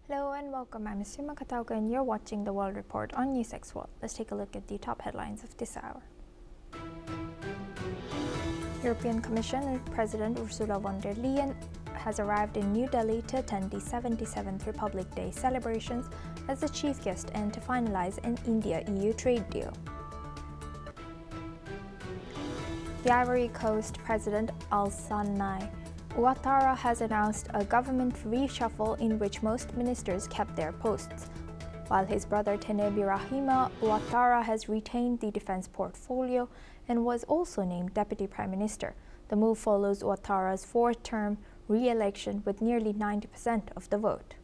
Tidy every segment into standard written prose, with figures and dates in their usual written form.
Hello and welcome. I'm Sima Katauka and you're watching the World Report on NewsX World. Let's take a look at the top headlines of this hour. European Commission President Ursula von der Leyen has arrived in New Delhi to attend the 77th Republic Day celebrations as the chief guest and to finalize an India-EU trade deal. The Ivory Coast President Alassane Ouattara has announced a government reshuffle in which most ministers kept their posts. While his brother Tenebi Rahima Ouattara has retained the defense portfolio and was also named Deputy Prime Minister. The move follows Ouattara's fourth-term re-election with nearly 90% of the vote.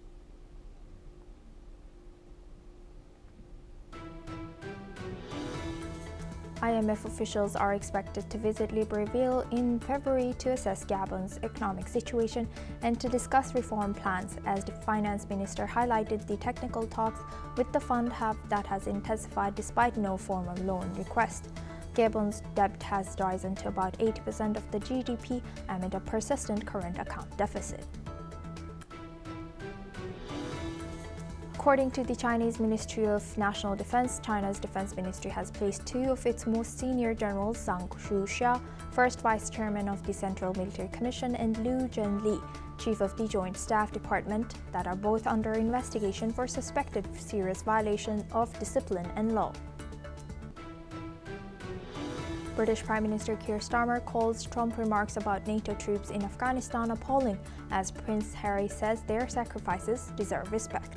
IMF officials are expected to visit Libreville in February to assess Gabon's economic situation and to discuss reform plans, as the finance minister highlighted the technical talks with the fund that has intensified despite no formal loan request. Gabon's debt has risen to about 80% of the GDP amid a persistent current account deficit. According to the Chinese Ministry of National Defense, China's defense ministry has placed two of its most senior generals, Zhang Shuxia, first vice chairman of the Central Military Commission, and Liu Zhenli, chief of the Joint Staff Department, that are both under investigation for suspected serious violation of discipline and law. British Prime Minister Keir Starmer calls Trump remarks about NATO troops in Afghanistan appalling, as Prince Harry says their sacrifices deserve respect.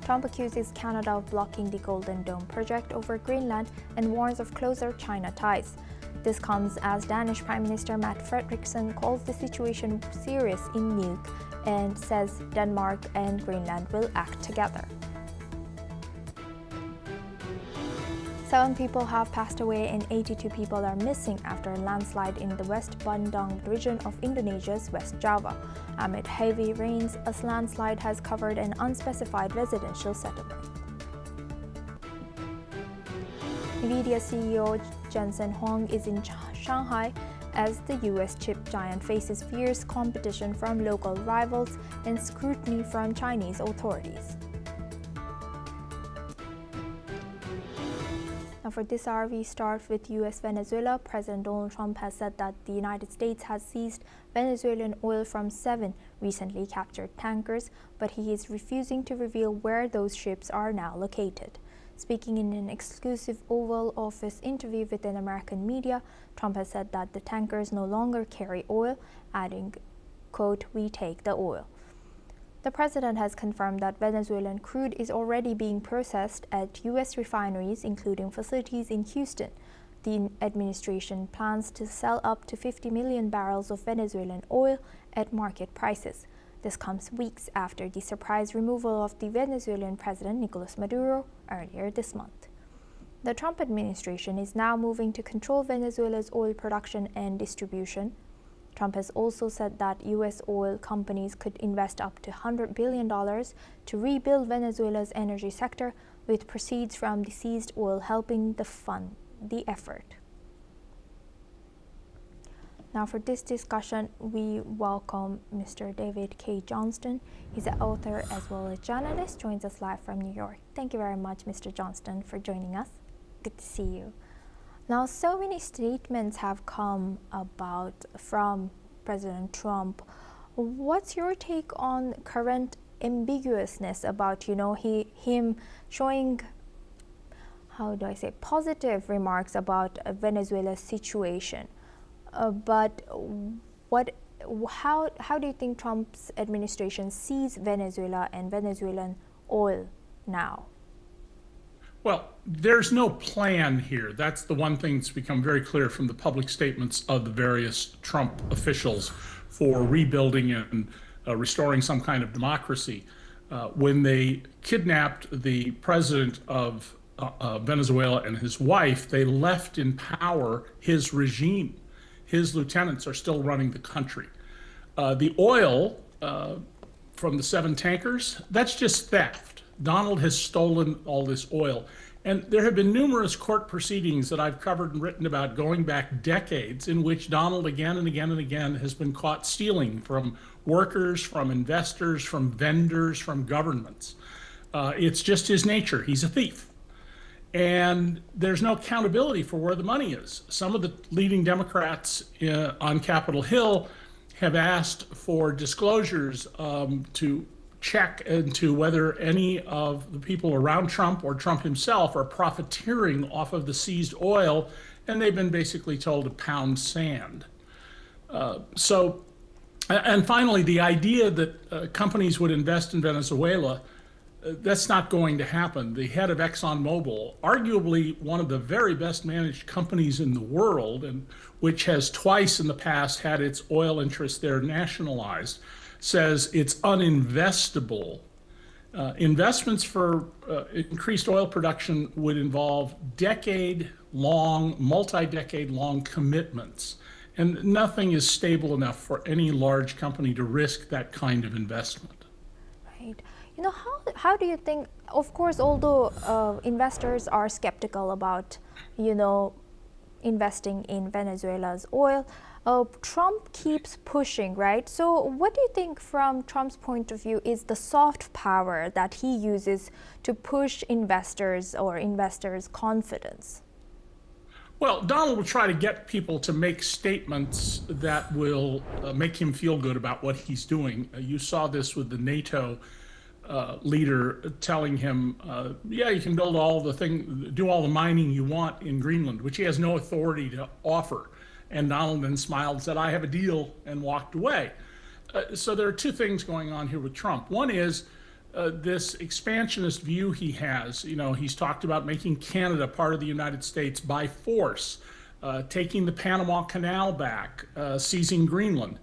Trump accuses Canada of blocking the Golden Dome project over Greenland and warns of closer China ties. This comes as Danish Prime Minister Mette Frederiksen calls the situation serious in Nuuk and says Denmark and Greenland will act together. 7 people have passed away and 82 people are missing after a landslide in the West Bandung region of Indonesia's West Java. Amid heavy rains, a landslide has covered an unspecified residential settlement. NVIDIA CEO Jensen Huang is in Shanghai as the US chip giant faces fierce competition from local rivals and scrutiny from Chinese authorities. Now for this hour, we start with US Venezuela. President Donald Trump has said that the United States has seized Venezuelan oil from 7 recently captured tankers, but he is refusing to reveal where those ships are now located. Speaking in an exclusive Oval Office interview with an American media, Trump has said that the tankers no longer carry oil, adding, quote, "We take the oil." The president has confirmed that Venezuelan crude is already being processed at U.S. refineries, including facilities in Houston. The administration plans to sell up to 50 million barrels of Venezuelan oil at market prices. This comes weeks after the surprise removal of the Venezuelan president Nicolas Maduro earlier this month. The Trump administration is now moving to control Venezuela's oil production and distribution. Trump has also said that U.S. oil companies could invest up to $100 billion to rebuild Venezuela's energy sector, with proceeds from the seized oil helping to fund the effort. Now for this discussion, we welcome Mr. David K. Johnston. He's an author as well as journalist, joins us live from New York. Thank you very much, Mr. Johnston, for joining us. Good to see you. Now, so many statements have come about from President Trump. What's your take on current ambiguousness about, him showing, positive remarks about Venezuela's situation? But how do you think Trump's administration sees Venezuela and Venezuelan oil now? Well, there's no plan here. That's the one thing that's become very clear from the public statements of the various Trump officials for rebuilding and restoring some kind of democracy. When they kidnapped the president of Venezuela and his wife, they left in power his regime. His lieutenants are still running the country. The oil from the 7 tankers, that's just theft. Donald has stolen all this oil. And there have been numerous court proceedings that I've covered and written about going back decades in which Donald again and again and again has been caught stealing from workers, from investors, from vendors, from governments. It's just his nature. He's a thief. And there's no accountability for where the money is. Some of the leading Democrats on Capitol Hill have asked for disclosures to check into whether any of the people around Trump or Trump himself are profiteering off of the seized oil, and they've been basically told to pound sand. And finally, the idea that companies would invest in Venezuela, that's not going to happen. The head of ExxonMobil, arguably one of the very best managed companies in the world, and which has twice in the past had its oil interests there nationalized, says it's uninvestable. Investments for increased oil production would involve decade-long, multi-decade-long commitments. And nothing is stable enough for any large company to risk that kind of investment. Right. You know, how do you think, of course, although investors are skeptical about, investing in Venezuela's oil, Trump keeps pushing, right? So what do you think from Trump's point of view is the soft power that he uses to push investors or investors' confidence? Well, Donald will try to get people to make statements that will make him feel good about what he's doing. You saw this with the NATO leader telling him, yeah, you can build do all the mining you want in Greenland, which he has no authority to offer. And Donald then smiled and said, I have a deal, and walked away. So there are two things going on here with Trump. One is this expansionist view he has. He's talked about making Canada part of the United States by force, taking the Panama Canal back, seizing Greenland.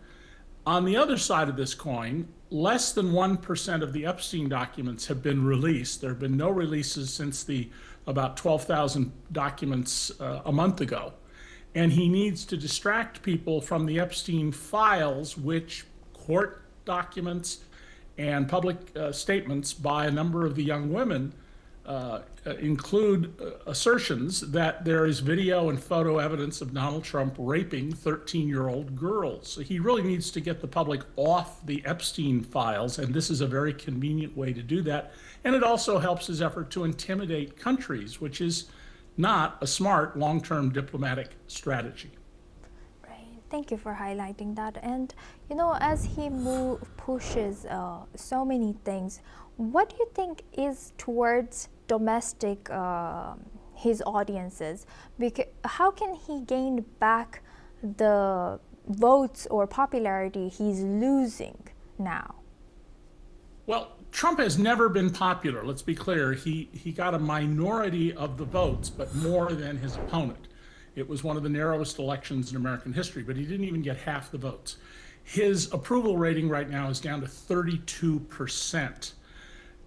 On the other side of this coin, less than 1% of the Epstein documents have been released. There have been no releases since the about 12,000 documents a month ago. And he needs to distract people from the Epstein files, which court documents and public statements by a number of the young women include assertions that there is video and photo evidence of Donald Trump raping 13-year-old girls. So he really needs to get the public off the Epstein files, and this is a very convenient way to do that. And it also helps his effort to intimidate countries, which is not a smart long-term diplomatic strategy. Right. Thank you for highlighting that. And as he pushes so many things, what do you think is towards domestic his audiences? Because how can he gain back the votes or popularity he's losing now? Well, Trump has never been popular. Let's be clear. He got a minority of the votes, but more than his opponent. It was one of the narrowest elections in American history, but he didn't even get half the votes. His approval rating right now is down to 32%,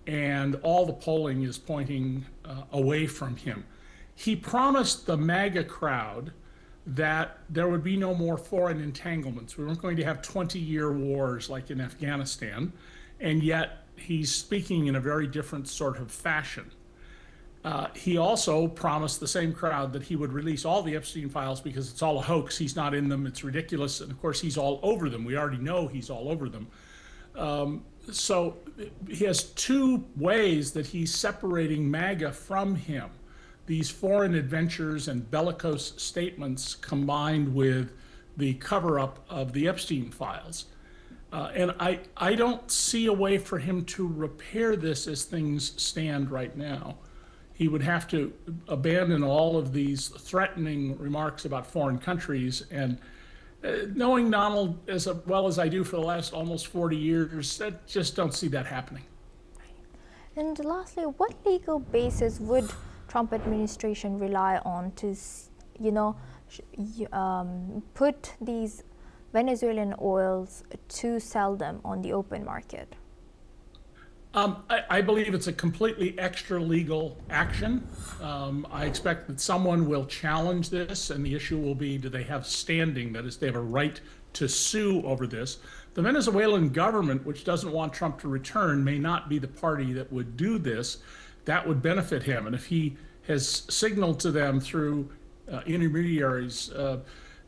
and all the polling is pointing away from him. He promised the MAGA crowd that there would be no more foreign entanglements. We weren't going to have 20-year wars like in Afghanistan, and yet he's speaking in a very different sort of fashion. He also promised the same crowd that he would release all the Epstein files because it's all a hoax. He's not in them. It's ridiculous. And of course, he's all over them. We already know he's all over them. So he has two ways that he's separating MAGA from him. These foreign adventures and bellicose statements combined with the cover-up of the Epstein files. And I don't see a way for him to repair this as things stand right now. He would have to abandon all of these threatening remarks about foreign countries. And knowing Donald as well as I do for the last almost 40 years, I just don't see that happening. And lastly, what legal basis would Trump administration rely on to, put these Venezuelan oils to sell them on the open market? I believe it's a completely extra legal action. I expect that someone will challenge this, and the issue will be, do they have standing? That is, they have a right to sue over this. The Venezuelan government, which doesn't want Trump to return, may not be the party that would do this. That would benefit him. And if he has signaled to them through intermediaries, we're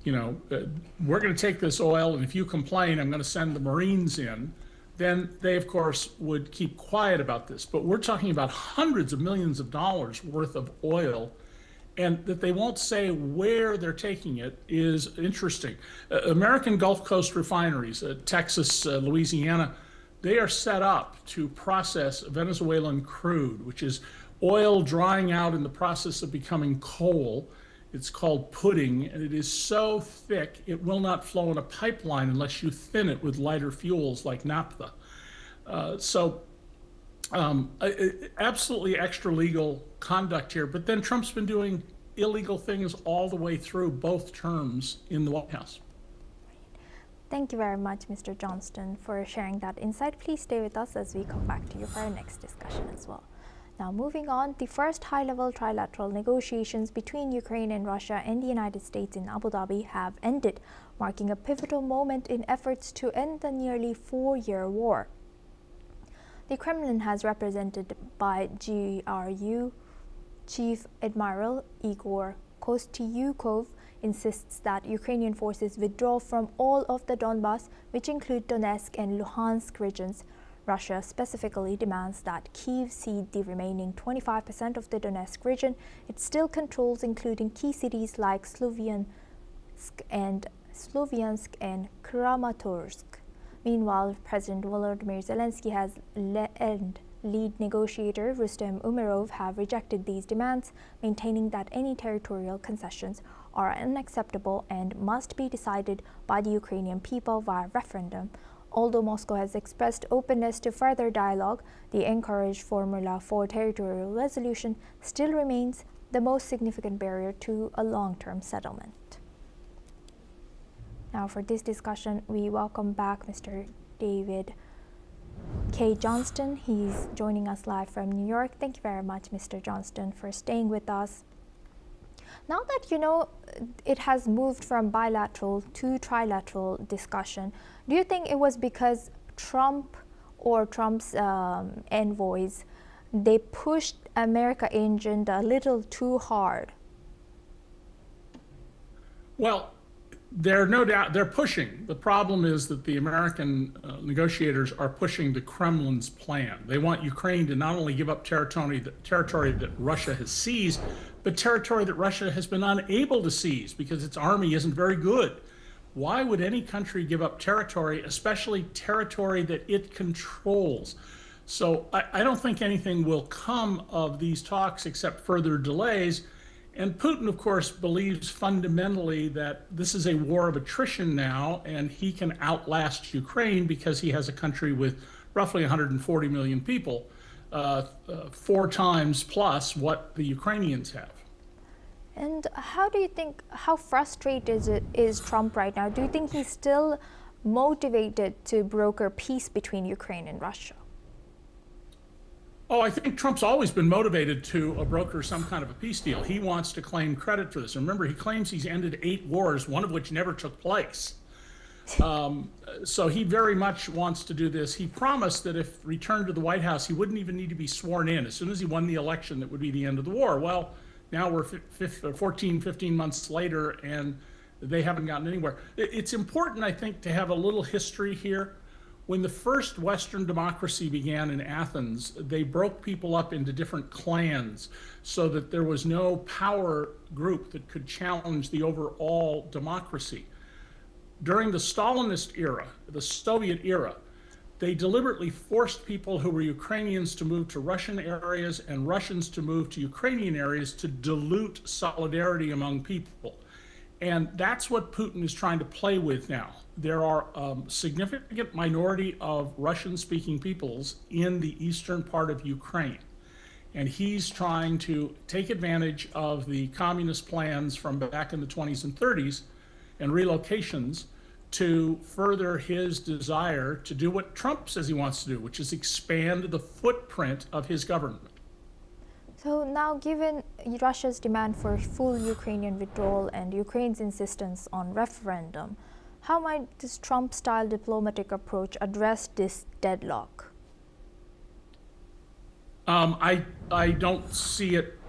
going to take this oil, and if you complain, I'm going to send the Marines in, then they, of course, would keep quiet about this. But we're talking about hundreds of millions of dollars worth of oil, and that they won't say where they're taking it is interesting. American Gulf Coast refineries, Texas, Louisiana, they are set up to process Venezuelan crude, which is oil drying out in the process of becoming coal. It's called pudding, and it is so thick it will not flow in a pipeline unless you thin it with lighter fuels like naphtha. Absolutely extra legal conduct here. But then Trump's been doing illegal things all the way through both terms in the White House. Thank you very much, Mr. Johnston, for sharing that insight. Please stay with us as we come back to you for our next discussion as well. Now, moving on, the first high-level trilateral negotiations between Ukraine and Russia and the United States in Abu Dhabi have ended, marking a pivotal moment in efforts to end the nearly 4-year war. The Kremlin, has represented by GRU Chief Admiral Igor Kostyukov, insists that Ukrainian forces withdraw from all of the Donbas, which include Donetsk and Luhansk regions. Russia specifically demands that Kyiv cede the remaining 25% of the Donetsk region it still controls, including key cities like Sloviansk and Kramatorsk. Meanwhile, President Volodymyr Zelensky and lead negotiator Rustem Umerov have rejected these demands, maintaining that any territorial concessions are unacceptable and must be decided by the Ukrainian people via referendum. Although Moscow has expressed openness to further dialogue, the encouraged formula for territorial resolution still remains the most significant barrier to a long-term settlement. Now, for this discussion, we welcome back Mr. David K. Johnston. He's joining us live from New York. Thank you very much, Mr. Johnston, for staying with us. Now that it has moved from bilateral to trilateral discussion, do you think it was because Trump or Trump's envoys, they pushed America agenda a little too hard? Well, they're pushing. The problem is that the American negotiators are pushing the Kremlin's plan. They want Ukraine to not only give up territory that Russia has seized, but territory that Russia has been unable to seize because its army isn't very good. Why would any country give up territory, especially territory that it controls? So I don't think anything will come of these talks except further delays. And Putin, of course, believes fundamentally that this is a war of attrition now, and he can outlast Ukraine because he has a country with roughly 140 million people, 4 times plus what the Ukrainians have. And how do you think, how frustrated is Trump right now? Do you think he's still motivated to broker peace between Ukraine and Russia? Oh, I think Trump's always been motivated to broker some kind of a peace deal. He wants to claim credit for this. And remember, he claims he's ended 8 wars, one of which never took place. So he very much wants to do this. He promised that if returned to the White House, he wouldn't even need to be sworn in. As soon as he won the election, that would be the end of the war. Well, now we're 14, 15 months later, and they haven't gotten anywhere. It's important, I think, to have a little history here. When the first Western democracy began in Athens, they broke people up into different clans so that there was no power group that could challenge the overall democracy. During the Stalinist era, the Soviet era, they deliberately forced people who were Ukrainians to move to Russian areas and Russians to move to Ukrainian areas to dilute solidarity among people. And that's what Putin is trying to play with now. There are a significant minority of Russian-speaking peoples in the eastern part of Ukraine. And he's trying to take advantage of the communist plans from back in the 20s and 30s and relocations to further his desire to do what Trump says he wants to do, which is expand the footprint of his government. So now, given Russia's demand for full Ukrainian withdrawal and Ukraine's insistence on referendum, how might this Trump-style diplomatic approach address this deadlock? I don't see it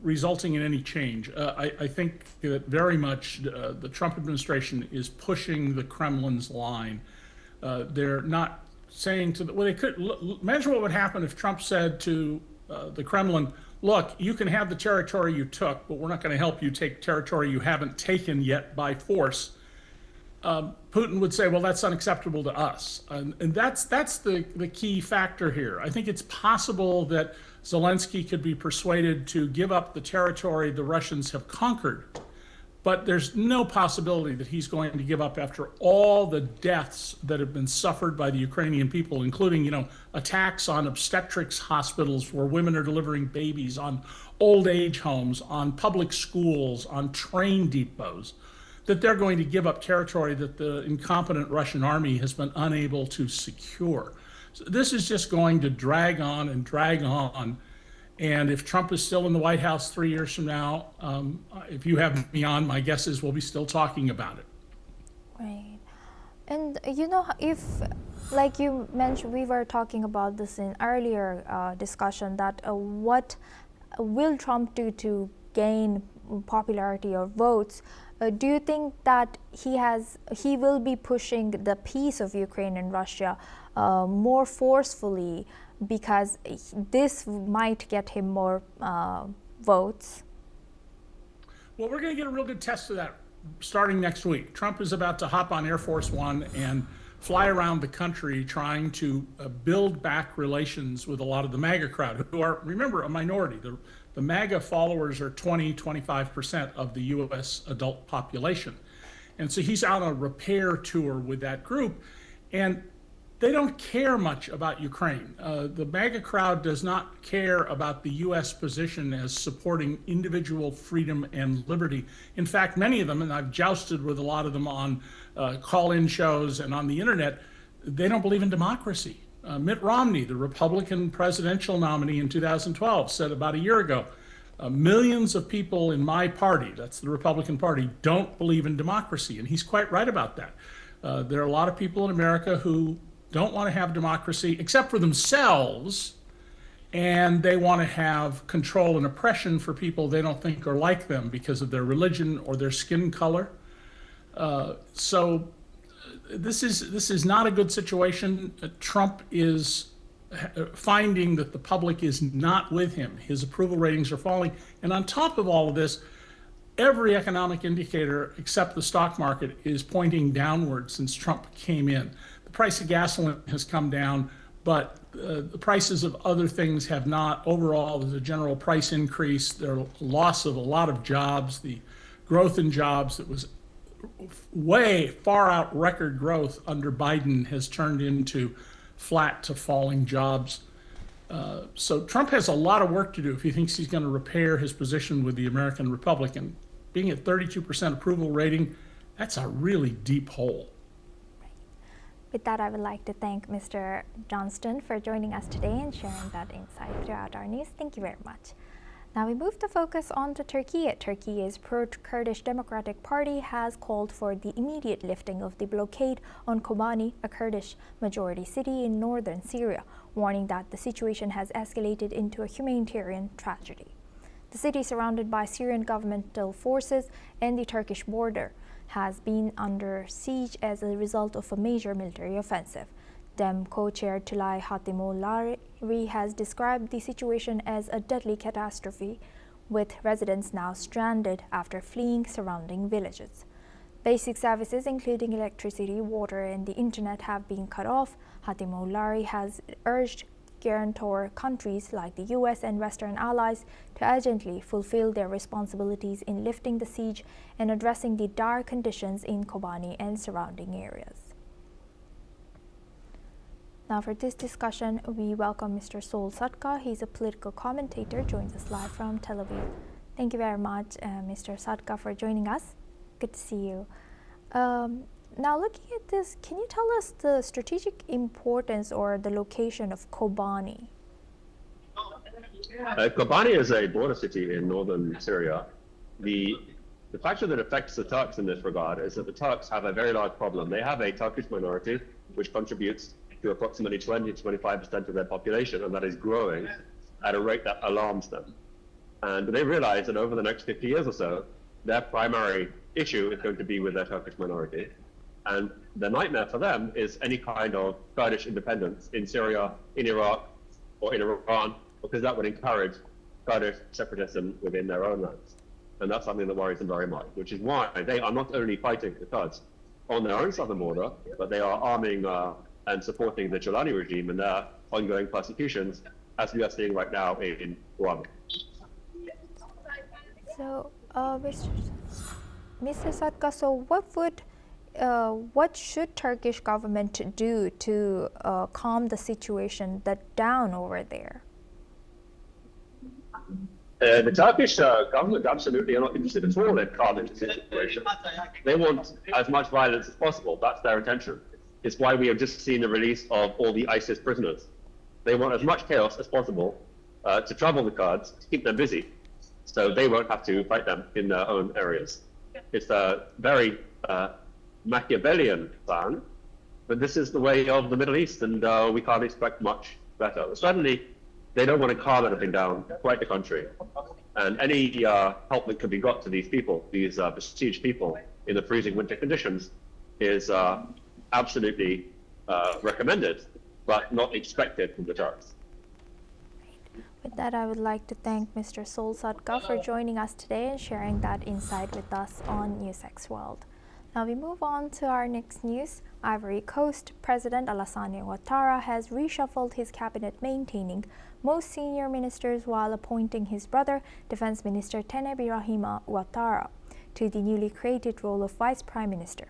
resulting in any change. I think that very much the Trump administration is pushing the Kremlin's line. They're not saying to the, well, they could imagine what would happen if Trump said to the Kremlin, look, you can have the territory you took, but we're not going to help you take territory you haven't taken yet by force. Putin would say, well, that's unacceptable to us. And that's the key factor here. I think it's possible that Zelensky could be persuaded to give up the territory the Russians have conquered, but there's no possibility that he's going to give up after all the deaths that have been suffered by the Ukrainian people, including, attacks on obstetrics hospitals where women are delivering babies, on old age homes, on public schools, on train depots, that they're going to give up territory that the incompetent Russian army has been unable to secure. So this is just going to drag on and drag on. And if Trump is still in the White House 3 years from now, if you have me on, my guess is we'll be still talking about it. Right. And if, like you mentioned, we were talking about this in earlier discussion, that what will Trump do to gain popularity or votes? Do you think that he will be pushing the peace of Ukraine and Russia more forcefully because this might get him more votes? Well, we're going to get a real good test of that starting next week. Trump is about to hop on Air Force One and fly around the country trying to build back relations with a lot of the MAGA crowd, who are, remember, a minority. The MAGA followers are 25% of the U.S. adult population. And so he's out on a repair tour with that group, and they don't care much about Ukraine. The MAGA crowd does not care about the U.S. position as supporting individual freedom and liberty. In fact, many of them, and I've jousted with a lot of them on call-in shows and on the internet, they don't believe in democracy. Mitt Romney, the Republican presidential nominee in 2012, said about a year ago, millions of people in my party, that's the Republican Party, don't believe in democracy. And he's quite right about that. There are a lot of people in America who don't want to have democracy except for themselves, and they want to have control and oppression for people they don't think are like them because of their religion or their skin color. So this is not a good situation. Trump is finding that the public is not with him. His approval ratings are falling. And on top of all of this, every economic indicator except the stock market is pointing downward since Trump came in. The price of gasoline has come down, but the prices of other things have not. Overall, there's a general price increase. There's a loss of a lot of jobs. The growth in jobs that was way far out record growth under Biden has turned into flat to falling jobs. So Trump has a lot of work to do if he thinks he's going to repair his position with the American Republican. Being at 32% approval rating, that's a really deep hole. With that, I would like to thank Mr. Johnston for joining us today and sharing that insight throughout our news. Thank you very much. Now we move the focus on to Turkey. Turkey's pro-Kurdish Democratic Party has called for the immediate lifting of the blockade on Kobani, a Kurdish majority city in northern Syria, warning that the situation has escalated into a humanitarian tragedy. The city, surrounded by Syrian governmental forces and the Turkish border, has been under siege as a result of a major military offensive. Dem co-chair Tülay Hatimulari has described the situation as a deadly catastrophe, with residents now stranded after fleeing surrounding villages. Basic services, including electricity, water, and the internet, have been cut off. Hatimulari has urged guarantor countries like the US and Western allies to urgently fulfill their responsibilities in lifting the siege and addressing the dire conditions in Kobani and surrounding areas. Now for this discussion, we welcome Mr. Sol Sadka. He's a political commentator, joins us live from Tel Aviv. Thank you very much, Mr. Sadka, for joining us. Good to see you. Now looking at this, can you tell us the strategic importance or the location of Kobani? Kobani is a border city in northern Syria. The factor that affects the Turks in this regard is that the Turks have a very large problem. They have a Turkish minority which contributes to approximately 20 to 25% of their population, and that is growing at a rate that alarms them. And they realize that over the next 50 years or so, their primary issue is going to be with their Turkish minority. And the nightmare for them is any kind of Kurdish independence in Syria, in Iraq, or in Iran, because that would encourage Kurdish separatism within their own lands. And that's something that worries them very much, which is why they are not only fighting the Kurds on their own southern border, but they are arming and supporting the Jilani regime in their ongoing persecutions, as we are seeing right now in Rwanda. So, Mr. Sadka, so what should Turkish government do to calm the situation down over there? The Turkish government absolutely are not interested at all in calming the situation. They want as much violence as possible. That's their intention. It's why we have just seen the release of all the ISIS prisoners. They want as much chaos as possible to trouble the Kurds, to keep them busy, so they won't have to fight them in their own areas. It's a very Machiavellian plan, but this is the way of the Middle East, and we can't expect much better. Certainly, they don't want to calm anything down, quite the contrary. And any help that can be got to these people, these besieged people in the freezing winter conditions, is absolutely recommended, but not expected from the Turks. With that, I would like to thank Mr. Sol Sadka for joining us today and sharing that insight with us on NewsX World. Now we move on to our next news. Ivory Coast President Alassane Ouattara has reshuffled his cabinet, maintaining most senior ministers while appointing his brother, Defense Minister Tené Birahima Ouattara, to the newly created role of Vice Prime Minister,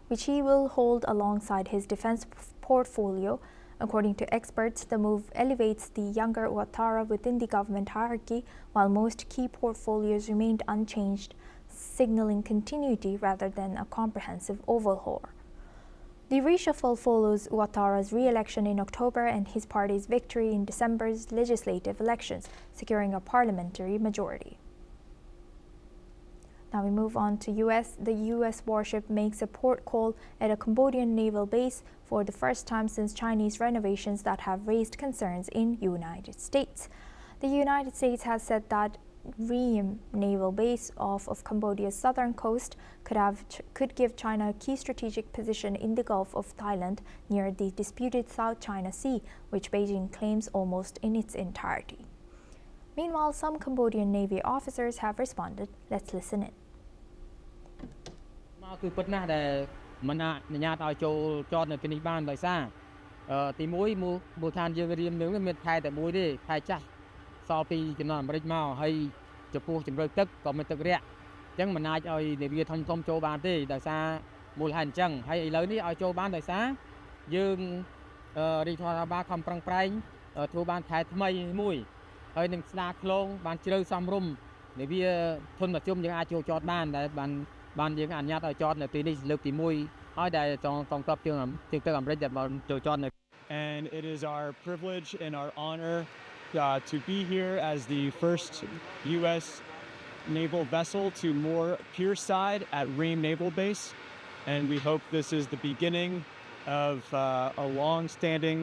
which he will hold alongside his defense portfolio. According to experts, the move elevates the younger Ouattara within the government hierarchy, while most key portfolios remained unchanged, signaling continuity rather than a comprehensive overhaul. The reshuffle follows Ouattara's re-election in October and his party's victory in December's legislative elections, securing a parliamentary majority. Now we move on to U.S. The U.S. warship makes a port call at a Cambodian naval base for the first time since Chinese renovations that have raised concerns in the United States. The United States has said that Ream naval base off of Cambodia's southern coast could give China a key strategic position in the Gulf of Thailand near the disputed South China Sea, which Beijing claims almost in its entirety. Meanwhile, some Cambodian Navy officers have responded. Let's listen in. គឺពិតណាស់ដែលមិនអនុញ្ញាតឲ្យចូលចតនៅទីនេះបានដោយសារទី1មូលដ្ឋានយើងរៀមនឹងមានខែតែមួយទេខែចាស់សល់ពីចំនួនអាមេរិកមកហើយចំពោះជំរឿទឹកក៏មានទឹករាក់អញ្ចឹងមិនអាចឲ្យនាវាធំចូលបានទេដោយសារមូលហេតុអញ្ចឹងហើយឥឡូវនេះឲ្យចូលបានដោយសារយើងរាជរដ្ឋាភិបាលខំប្រឹងប្រែងធ្វើបានខែថ្មីមួយហើយនឹងស្ដារខ្លងបានជ្រៅសមរម្យនាវាធនមធ្យមយើងអាចចូលចតបានដែលបានយើងអនុញ្ញាតឲ្យចតនៅទីនេះលើកទី1ហើយដែលកងទ័ពជើងទឹកអាមេរិកដែលបានចូលចតនៅ And it is our privilege and our honor to be here as the first U.S. naval vessel to moor pierside at Ream Naval Base. And we hope this is the beginning of a long-standing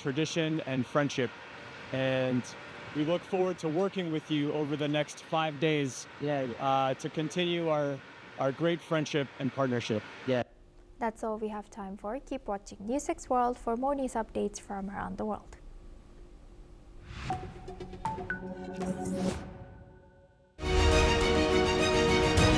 tradition and friendship. And we look forward to working with you over the next 5 days to continue our great friendship and partnership. Yeah. That's all we have time for. Keep watching NewsX World for more news updates from around the world.